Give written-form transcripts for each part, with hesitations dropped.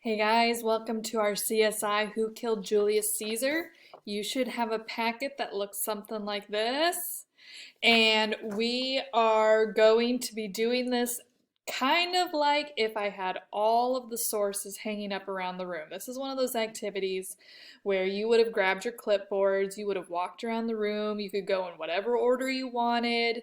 Hey guys, welcome to our CSI Who Killed Julius Caesar. You should have a packet that looks something like this. And we are going to be doing this kind of like if I had all of the sources hanging up around the room. This is one of those activities where you would have grabbed your clipboards, you would have walked around the room, you could go in whatever order you wanted,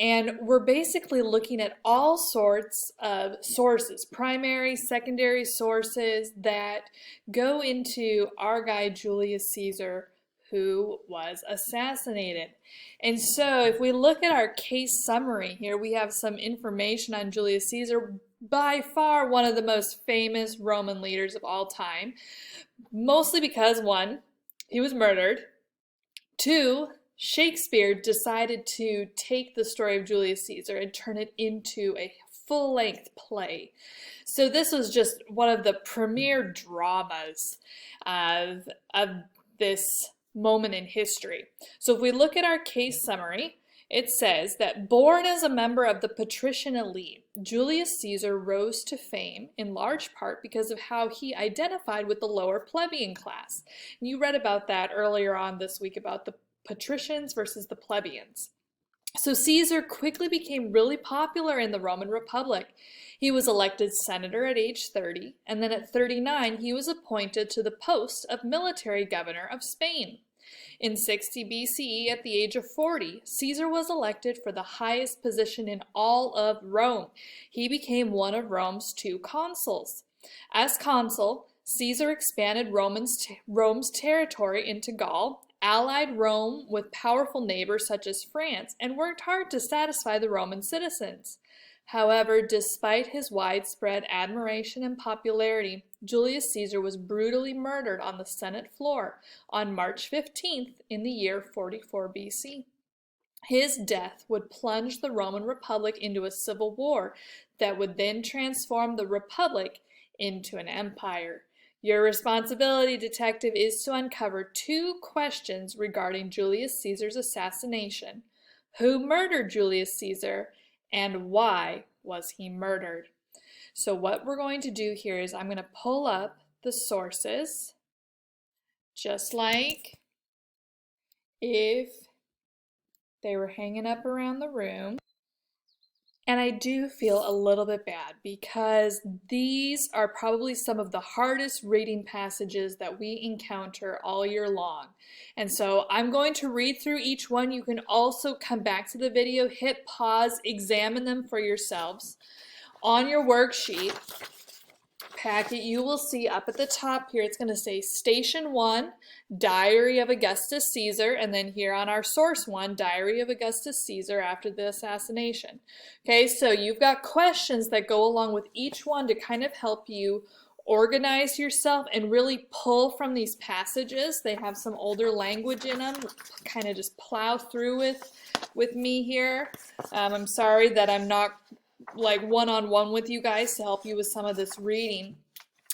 and we're basically looking at all sorts of sources, primary, secondary sources that go into our guy Julius Caesar, who was assassinated. And so if we look at our case summary here, we have some information on Julius Caesar, by far one of the most famous Roman leaders of all time, mostly because one, he was murdered, two, Shakespeare decided to take the story of Julius Caesar and turn it into a full-length play. So this was just one of the premier dramas of this moment in history. So if we look at our case summary, it says that born as a member of the patrician elite, Julius Caesar rose to fame in large part because of how he identified with the lower plebeian class. And you read about that earlier on this week about the patricians versus the plebeians. So Caesar quickly became really popular in the Roman Republic. He was elected senator at age 30, and then at 39 he was appointed to the post of military governor of Spain. In 60 BCE, at the age of 40, Caesar was elected for the highest position in all of Rome. He became one of Rome's two consuls. As consul, Caesar expanded Rome's territory into Gaul, allied Rome with powerful neighbors such as France, and worked hard to satisfy the Roman citizens. However, despite his widespread admiration and popularity, Julius Caesar was brutally murdered on the Senate floor on March 15th in the year 44 BC. His death would plunge the Roman Republic into a civil war that would then transform the Republic into an empire. Your responsibility, detective, is to uncover two questions regarding Julius Caesar's assassination. Who murdered Julius Caesar, and why was he murdered? So what we're going to do here is I'm going to pull up the sources, just like if they were hanging up around the room. And I do feel a little bit bad because these are probably some of the hardest reading passages that we encounter all year long. And so I'm going to read through each one. You can also come back to the video, hit pause, examine them for yourselves. On your worksheet packet, you will see up at the top here, it's going to say Station 1, Diary of Augustus Caesar, and then here on our source one, Diary of Augustus Caesar after the assassination. Okay, so you've got questions that go along with each one to kind of help you organize yourself and really pull from these passages. They have some older language in them, kind of just plow through with me here. I'm sorry that I'm not like one-on-one with you guys to help you with some of this reading,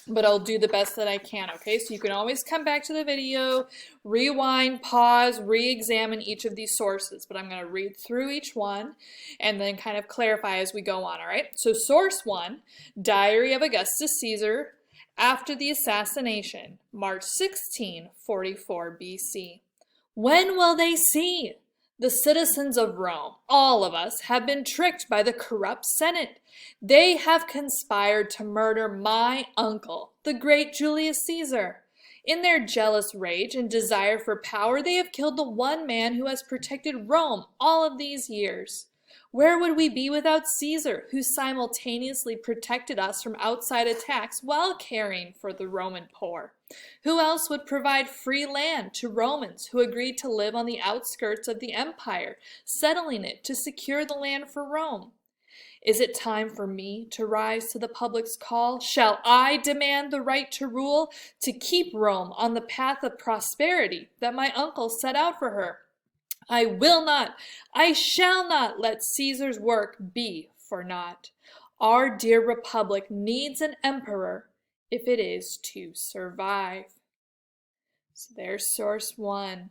but I'll do the best that I can, okay? So you can always come back to the video, rewind, pause, re-examine each of these sources, but I'm going to read through each one and then kind of clarify as we go on, all right? So source 1, Diary of Augustus Caesar after the assassination, March 16, 44 BC. When will they see? The citizens of Rome, all of us, have been tricked by the corrupt Senate. They have conspired to murder my uncle, the great Julius Caesar. In their jealous rage and desire for power, they have killed the one man who has protected Rome all of these years. Where would we be without Caesar, who simultaneously protected us from outside attacks while caring for the Roman poor? Who else would provide free land to Romans who agreed to live on the outskirts of the empire, settling it to secure the land for Rome? Is it time for me to rise to the public's call? Shall I demand the right to rule, to keep Rome on the path of prosperity that my uncle set out for her? I will not, I shall not let Caesar's work be for naught. Our dear republic needs an emperor if it is to survive. So there's source 1.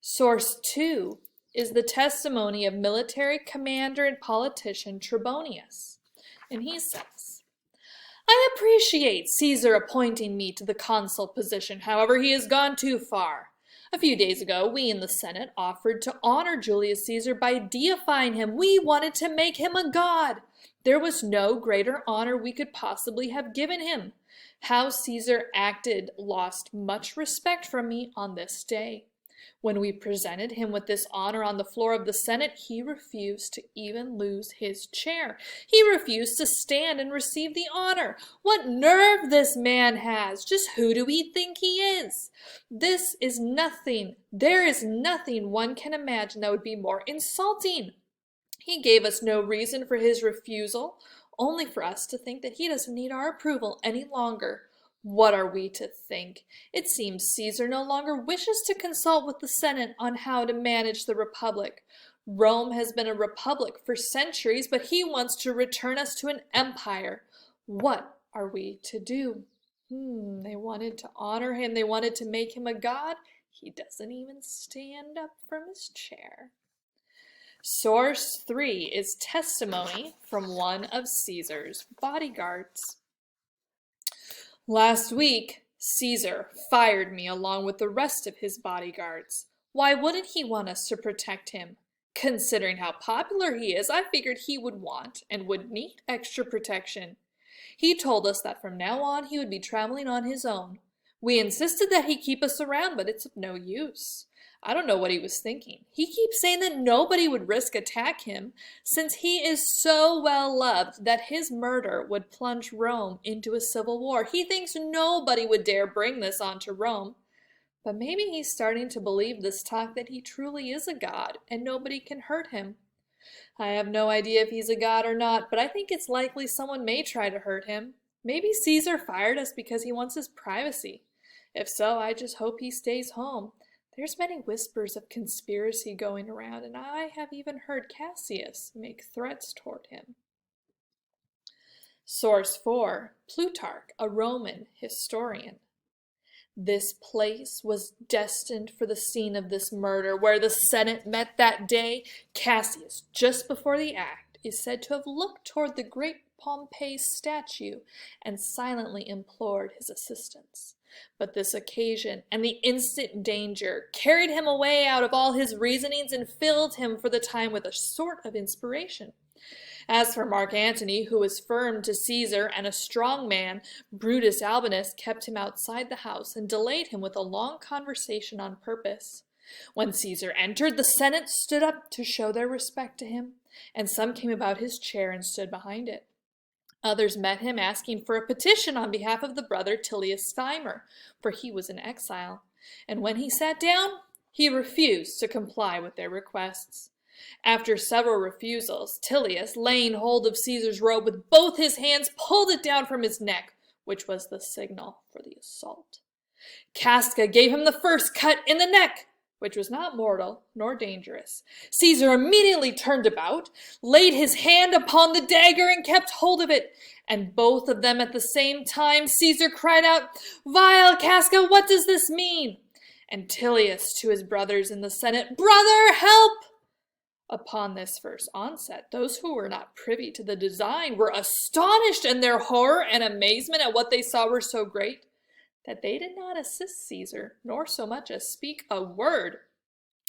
Source 2 is the testimony of military commander and politician Trebonius. And he says, I appreciate Caesar appointing me to the consul position, however, he has gone too far. A few days ago, we in the Senate offered to honor Julius Caesar by deifying him. We wanted to make him a god. There was no greater honor we could possibly have given him. How Caesar acted lost much respect from me on this day. When we presented him with this honor on the floor of the Senate, he refused to even lose his chair. He refused to stand and receive the honor. What nerve this man has! Just who do we think he is? There is nothing one can imagine that would be more insulting. He gave us no reason for his refusal, only for us to think that he doesn't need our approval any longer. What are we to think? It seems Caesar no longer wishes to consult with the Senate on how to manage the republic. Rome has been a republic for centuries, but he wants to return us to an empire. What are we to do? They wanted to honor him. They wanted to make him a god. He doesn't even stand up from his chair. Source 3 is testimony from one of Caesar's bodyguards. Last week, Caesar fired me along with the rest of his bodyguards. Why wouldn't he want us to protect him? Considering how popular he is, I figured he would want and would need extra protection. He told us that from now on he would be traveling on his own. We insisted that he keep us around, but it's of no use. I don't know what he was thinking. He keeps saying that nobody would risk attack him, since he is so well loved that his murder would plunge Rome into a civil war. He thinks nobody would dare bring this onto Rome. But maybe he's starting to believe this talk that he truly is a god and nobody can hurt him. I have no idea if he's a god or not, but I think it's likely someone may try to hurt him. Maybe Caesar fired us because he wants his privacy. If so, I just hope he stays home. There's many whispers of conspiracy going around, and I have even heard Cassius make threats toward him. Source 4, Plutarch, a Roman historian. This place was destined for the scene of this murder, where the Senate met that day. Cassius, just before the act, is said to have looked toward the great Pompey's statue and silently implored his assistance. But this occasion and the instant danger carried him away out of all his reasonings and filled him for the time with a sort of inspiration. As for Mark Antony, who was firm to Caesar and a strong man, Brutus Albinus kept him outside the house and delayed him with a long conversation on purpose. When Caesar entered, the Senate stood up to show their respect to him, and some came about his chair and stood behind it. Others met him asking for a petition on behalf of the brother Tullius Steimer, for he was in exile, and when he sat down, he refused to comply with their requests. After several refusals, Tullius, laying hold of Caesar's robe with both his hands, pulled it down from his neck, which was the signal for the assault. Casca gave him the first cut in the neck, which was not mortal nor dangerous. Caesar immediately turned about, laid his hand upon the dagger, and kept hold of it. And both of them at the same time, Caesar cried out, "Vile Casca, what does this mean?" And Tullius to his brothers in the Senate, "Brother, help!" Upon this first onset, those who were not privy to the design were astonished, and their horror and amazement at what they saw were so great that they did not assist Caesar, nor so much as speak a word.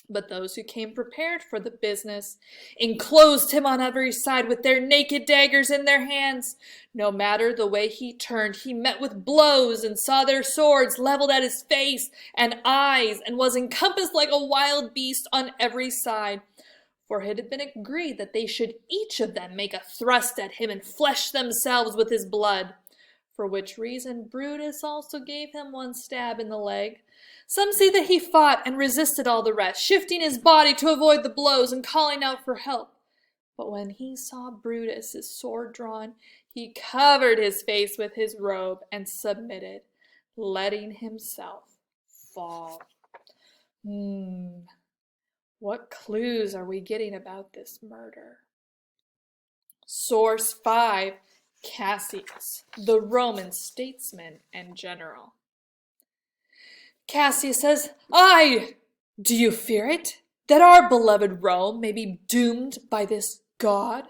But those who came prepared for the business enclosed him on every side with their naked daggers in their hands. No matter the way he turned, he met with blows and saw their swords leveled at his face and eyes, and was encompassed like a wild beast on every side. For it had been agreed that they should each of them make a thrust at him and flesh themselves with his blood. For which reason Brutus also gave him one stab in the leg. Some say that he fought and resisted all the rest, shifting his body to avoid the blows and calling out for help. But when he saw Brutus's sword drawn, he covered his face with his robe and submitted, letting himself fall. What clues are we getting about this murder? Source 5, Cassius, the Roman statesman and general. Cassius says, "Aye, do you fear it, that our beloved Rome may be doomed by this god?"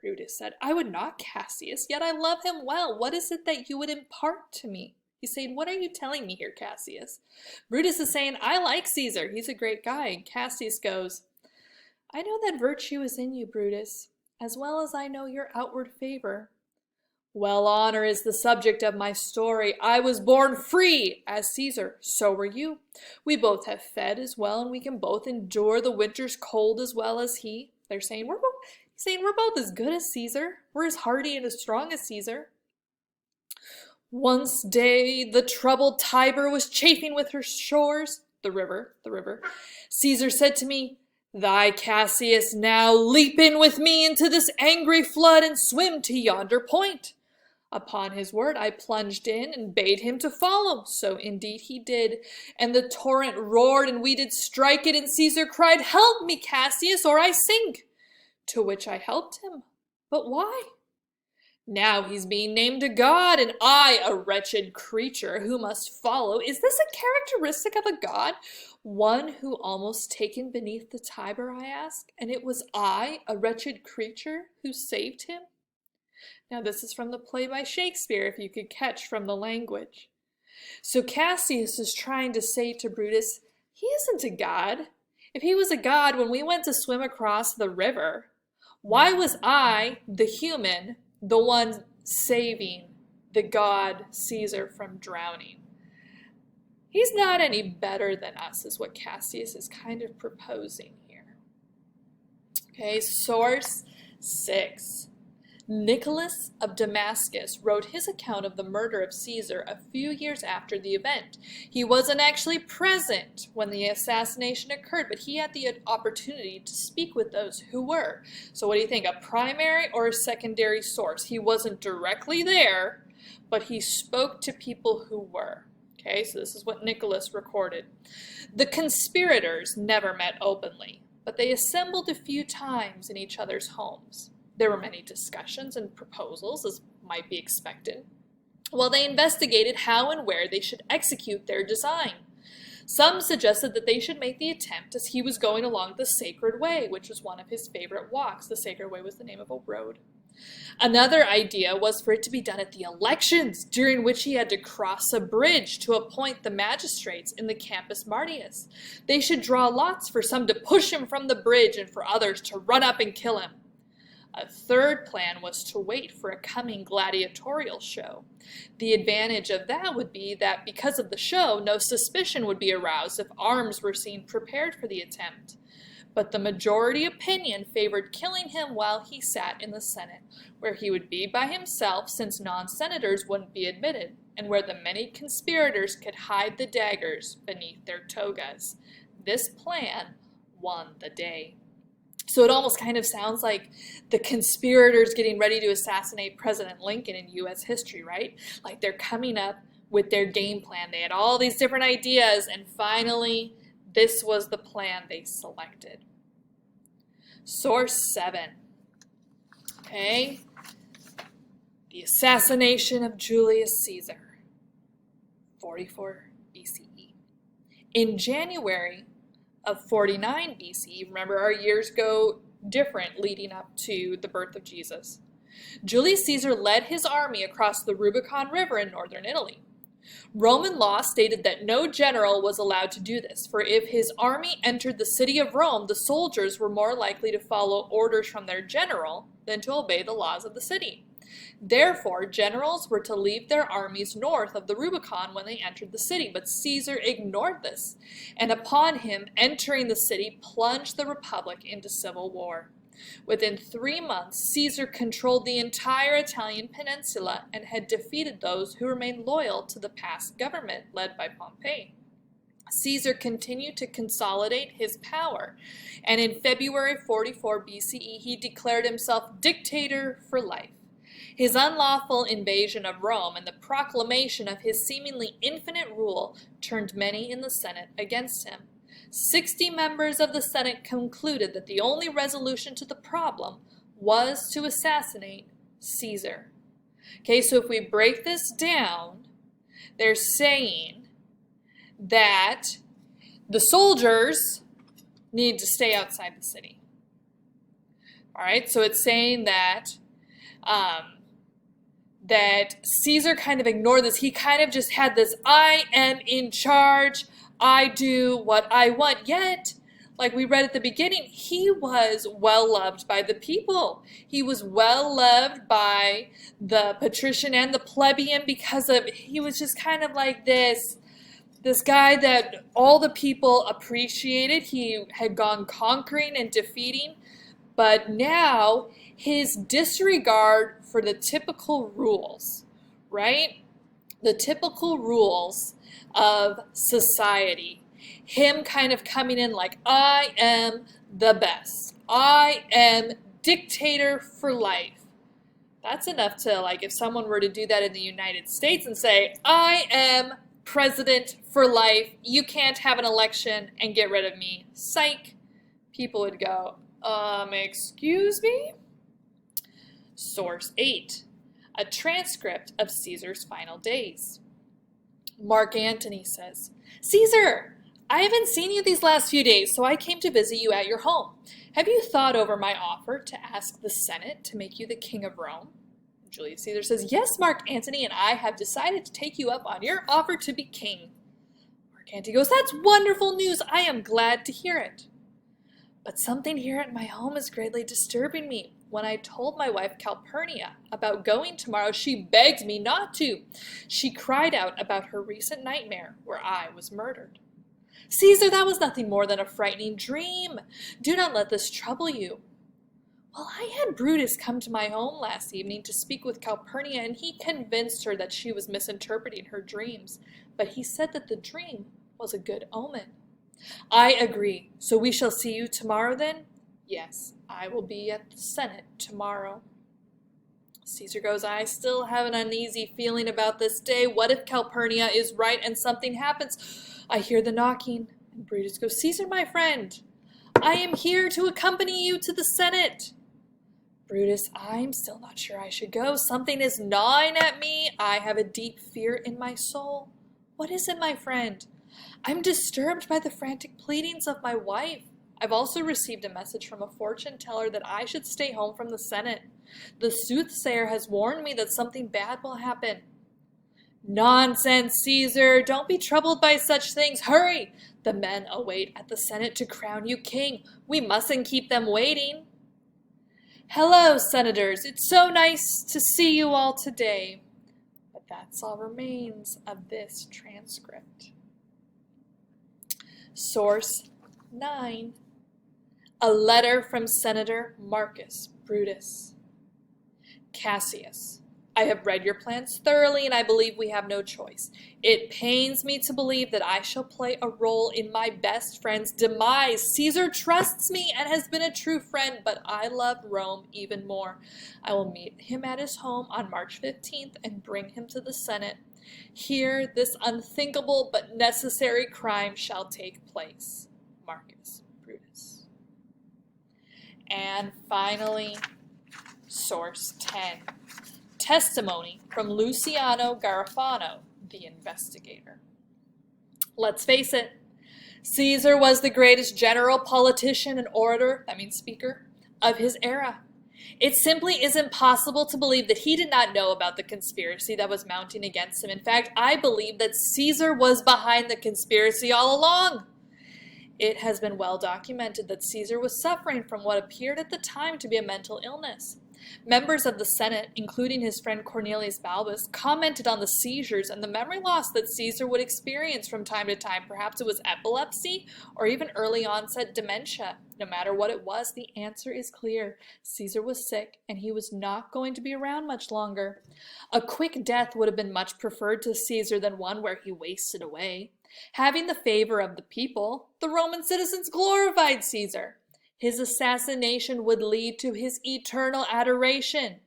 Brutus said. I would not, Cassius, yet I love him well. What is it that you would impart to me? He's saying, what are you telling me here, Cassius? Brutus is saying, I like Caesar. He's a great guy. And Cassius goes, I know that virtue is in you, Brutus, as well as I know your outward favor. Well, honor is the subject of my story. I was born free as Caesar. So were you. We both have fed as well, and we can both endure the winter's cold as well as he. They're saying we're both as good as Caesar. We're as hardy and as strong as Caesar. Once day the troubled Tiber was chafing with her shores, the river. Caesar said to me, Thy Cassius now leap in with me into this angry flood and swim to yonder point. Upon his word I plunged in and bade him to follow. So indeed he did. And the torrent roared and we did strike it, and Caesar cried, Help me, Cassius, or I sink. To which I helped him. But why? Now he's being named a god, and I a wretched creature who must follow. Is this a characteristic of a god? One who almost taken beneath the Tiber, I ask, and it was I, a wretched creature, who saved him? Now this is from the play by Shakespeare, if you could catch from the language. So Cassius is trying to say to Brutus, he isn't a god. If he was a god, when we went to swim across the river, why was I, the human, the one saving the god Caesar from drowning? He's not any better than us, is what Cassius is kind of proposing here. Okay, source 6. Nicholas of Damascus wrote his account of the murder of Caesar a few years after the event. He wasn't actually present when the assassination occurred, but he had the opportunity to speak with those who were. So what do you think, a primary or a secondary source? He wasn't directly there, but he spoke to people who were. Okay, so this is what Nicholas recorded. The conspirators never met openly, but they assembled a few times in each other's homes. There were many discussions and proposals, as might be expected, while they investigated how and where they should execute their design. Some suggested that they should make the attempt as he was going along the Sacred Way, which was one of his favorite walks. The Sacred Way was the name of a road. Another idea was for it to be done at the elections, during which he had to cross a bridge to appoint the magistrates in the Campus Martius. They should draw lots for some to push him from the bridge and for others to run up and kill him. A third plan was to wait for a coming gladiatorial show. The advantage of that would be that because of the show, no suspicion would be aroused if arms were seen prepared for the attempt. But the majority opinion favored killing him while he sat in the Senate, where he would be by himself since non-senators wouldn't be admitted, and where the many conspirators could hide the daggers beneath their togas. This plan won the day. So it almost kind of sounds like the conspirators getting ready to assassinate President Lincoln in U.S. history, right? Like they're coming up with their game plan. They had all these different ideas, and finally, this was the plan they selected. Source 7. Okay. The assassination of Julius Caesar, 44 BCE. In January of 49 BC, remember our years go different leading up to the birth of Jesus, Julius Caesar led his army across the Rubicon River in northern Italy. Roman law stated that no general was allowed to do this, for if his army entered the city of Rome, the soldiers were more likely to follow orders from their general than to obey the laws of the city. Therefore, generals were to leave their armies north of the Rubicon when they entered the city, but Caesar ignored this, and upon him entering the city plunged the Republic into civil war. Within 3 months, Caesar controlled the entire Italian peninsula and had defeated those who remained loyal to the past government led by Pompey. Caesar continued to consolidate his power, and in February 44 BCE, he declared himself dictator for life. His unlawful invasion of Rome and the proclamation of his seemingly infinite rule turned many in the Senate against him. 60 members of the Senate concluded that the only resolution to the problem was to assassinate Caesar. Okay, so if we break this down, they're saying that the soldiers need to stay outside the city. All right, so it's saying um, that Caesar kind of ignored this. He kind of just had this, I am in charge, I do what I want. Yet, like we read at the beginning, he was well loved by the people. He was well loved by the patrician and the plebeian because of, he was just kind of like this guy that all the people appreciated. He had gone conquering and defeating, but now his disregard for the typical rules, right? The typical rules of society. Him kind of coming in like, I am the best. I am dictator for life. That's enough to, like, if someone were to do that in the United States and say, I am president for life, you can't have an election and get rid of me. Psych. People would go, excuse me? Source 8, a transcript of Caesar's final days. Mark Antony says, Caesar, I haven't seen you these last few days, so I came to visit you at your home. Have you thought over my offer to ask the Senate to make you the king of Rome? Julius Caesar says, yes, Mark Antony, and I have decided to take you up on your offer to be king. Mark Antony goes, that's wonderful news. I am glad to hear it. But something here at my home is greatly disturbing me. When I told my wife Calpurnia about going tomorrow, she begged me not to. She cried out about her recent nightmare where I was murdered. Caesar, that was nothing more than a frightening dream. Do not let this trouble you. Well, I had Brutus come to my home last evening to speak with Calpurnia, and he convinced her that she was misinterpreting her dreams. But he said that the dream was a good omen. I agree. So we shall see you tomorrow then? Yes, I will be at the Senate tomorrow. Caesar goes, I still have an uneasy feeling about this day. What if Calpurnia is right and something happens? I hear the knocking. And Brutus goes, Caesar, my friend, I am here to accompany you to the Senate. Brutus, I'm still not sure I should go. Something is gnawing at me. I have a deep fear in my soul. What is it, my friend? I'm disturbed by the frantic pleadings of my wife. I've also received a message from a fortune teller that I should stay home from the Senate. The soothsayer has warned me that something bad will happen. Nonsense, Caesar. Don't be troubled by such things. Hurry! The men await at the Senate to crown you king. We mustn't keep them waiting. Hello, senators. It's so nice to see you all today. But that's all remains of this transcript. Source 9. A letter from Senator Marcus Brutus. Cassius, I have read your plans thoroughly, and I believe we have no choice. It pains me to believe that I shall play a role in my best friend's demise. Caesar trusts me and has been a true friend, but I love Rome even more. I will meet him at his home on March 15th and bring him to the Senate. Here, this unthinkable but necessary crime shall take place. Marcus Brutus. And finally, Source 10. Testimony from Luciano Garofano, the investigator. Let's face it, Caesar was the greatest general, politician, and orator, that means speaker, of his era. It simply isn't possible to believe that he did not know about the conspiracy that was mounting against him. In fact, I believe that Caesar was behind the conspiracy all along. It has been well documented that Caesar was suffering from what appeared at the time to be a mental illness. Members of the Senate, including his friend Cornelius Balbus, commented on the seizures and the memory loss that Caesar would experience from time to time. Perhaps it was epilepsy or even early onset dementia. No matter what it was, the answer is clear. Caesar was sick, and he was not going to be around much longer. A quick death would have been much preferred to Caesar than one where he wasted away. Having the favor of the people, the Roman citizens glorified Caesar. His assassination would lead to his eternal adoration.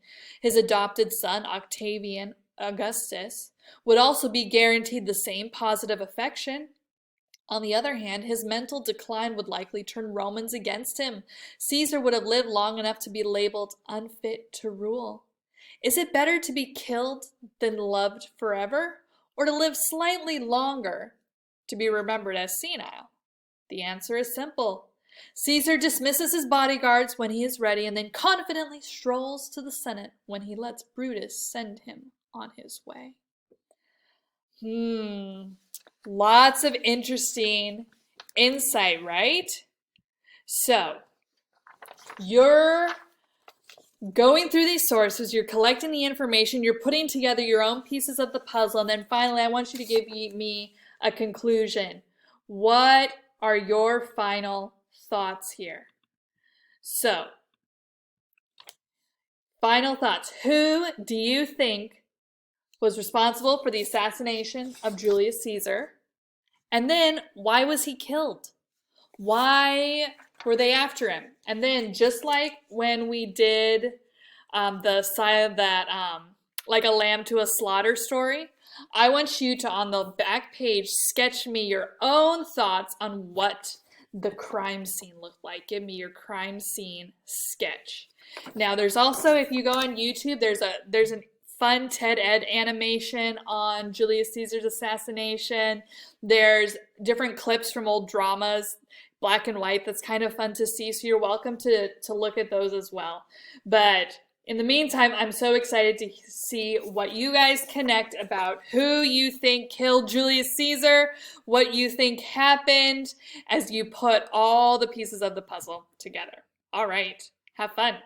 His adopted son, Octavian Augustus, would also be guaranteed the same positive affection. On the other hand, his mental decline would likely turn Romans against him. Caesar would have lived long enough to be labeled unfit to rule. Is it better to be killed than loved forever, or to live slightly longer to be remembered as senile? The answer is simple. Caesar dismisses his bodyguards when he is ready and then confidently strolls to the Senate when he lets Brutus send him on his way. Lots of interesting insight, right? So, you're going through these sources, you're collecting the information, you're putting together your own pieces of the puzzle, and then finally I want you to give me a conclusion. What are your final thoughts here? So, final thoughts. Who do you think was responsible for the assassination of Julius Caesar? And then, why was he killed? Why were they after him? And then, just like when we did the side that, like a lamb to a slaughter story, I want you to, on the back page, sketch me your own thoughts on what the crime scene looked like. Give me your crime scene sketch. Now, there's also, if you go on YouTube, there's an fun TED Ed animation on Julius Caesar's assassination. There's different clips from old dramas, black and white, that's kind of fun to see, so you're welcome to look at those as well. But in the meantime, I'm so excited to see what you guys connect about who you think killed Julius Caesar, what you think happened as you put all the pieces of the puzzle together. All right, have fun.